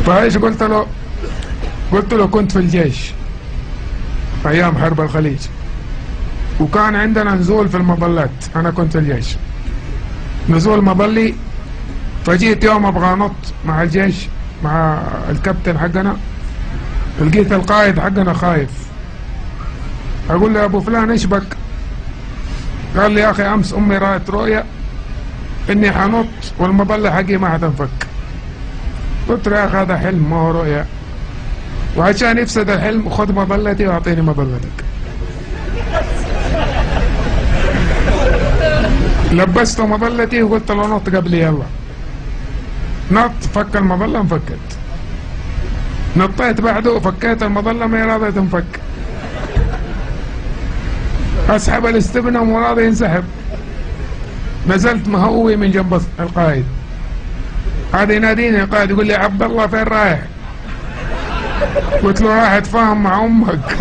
فايش قلت له؟ قلت له كنت في الجيش ايام حرب الخليج، وكان عندنا نزول في المظلات، انا كنت في الجيش نزول مظلي، فجيت يوم ابغى انط مع الجيش مع الكابتن حقنا، لقيت القائد حقنا خايف، اقول له يا ابو فلان ايش بك؟ قال لي يا اخي امس امي رأت رؤيا اني حنط والمظله حقي ما حتنفك. قلت له يا اخي هذا حلم ما هو رؤيا، وعشان يفسد الحلم خذ مظلتي واعطيني مظلتك. لبسته مظلتي وقلت له نط قبلي يلا. نط فك المظله انفكت، نطيت بعده فكيت المظله ما راضيه تنفك، اسحب الاستبنه وما راضي ينسحب، نزلت مهوي من جنب القائد، هذا يناديني القائد يقول لي عبد الله فين رايح؟ قلت له رايح اتفاهم مع امك.